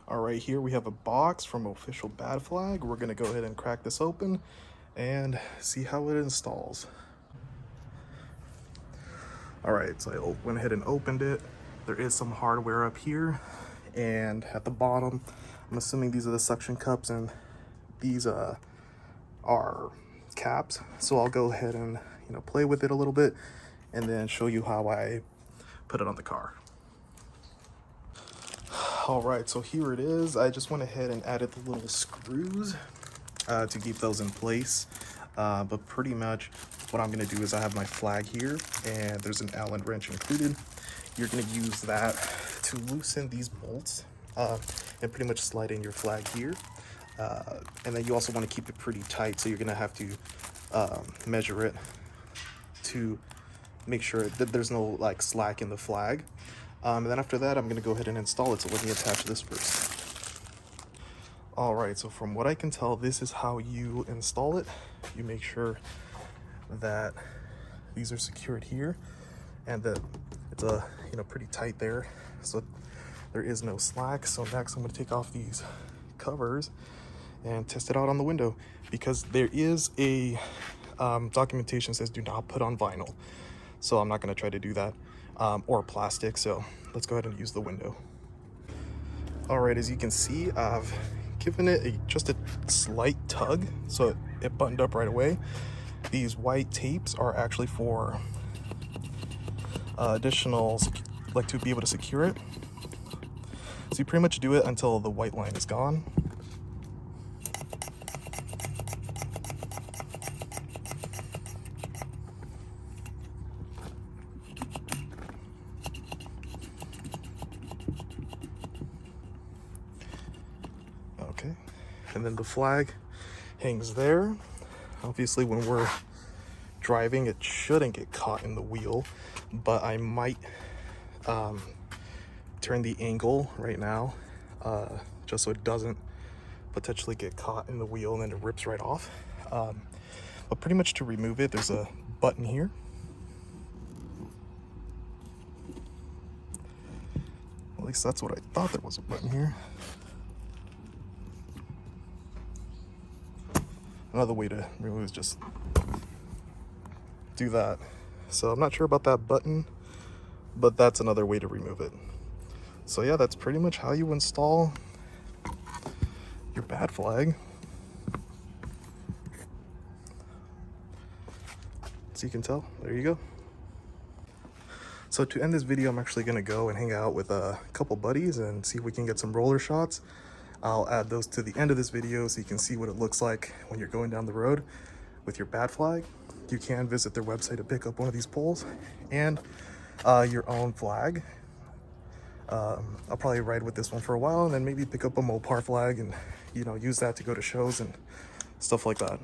All right, here we have a box from Official Bad Flag. We're gonna go ahead and crack this open and see how it installs. All right, so I went ahead and opened it. There is some hardware up here, and at the bottom, I'm assuming these are the suction cups and these are caps. So I'll go ahead and play with it a little bit and then show you how I put it on the car. All right, so here it is. I just went ahead and added the little screws to keep those in place. But pretty much what I'm gonna do is I have my flag here and there's an Allen wrench included. You're gonna use that to loosen these bolts and pretty much slide in your flag here. And then you also want to keep it pretty tight, so you're gonna have to measure it to make sure that there's no like slack in the flag. And then after that, I'm gonna go ahead and install it. So let me attach this first. All right, so from what I can tell, this is how you install it. You make sure that these are secured here and that it's pretty tight there, so there is no slack. So next I'm going to take off these covers and test it out on the window, because there is a documentation says do not put on vinyl, so I'm not going to try to do that, or plastic. So let's go ahead and use the window. All right, as you can see, I've given it just a slight tug, so it buttoned up right away. These white tapes are actually for additional, like to be able to secure it. So you pretty much do it until the white line is gone. Okay, and then the flag hangs there. Obviously when we're driving, it shouldn't get caught in the wheel, but I might turn the angle right now just so it doesn't potentially get caught in the wheel and then it rips right off. But pretty much to remove it, there's a button here. At least that's what I thought, there was a button here. Another way to remove is just do that. So I'm not sure about that button, but that's another way to remove it. So yeah, that's pretty much how you install your bad flag. So you can tell, there you go. So to end this video, I'm actually gonna go and hang out with a couple buddies and see if we can get some roller shots. I'll add those to the end of this video so you can see what it looks like when you're going down the road with your bad flag. You can visit their website to pick up one of these poles and your own flag. I'll probably ride with this one for a while and then maybe pick up a Mopar flag and use that to go to shows and stuff like that.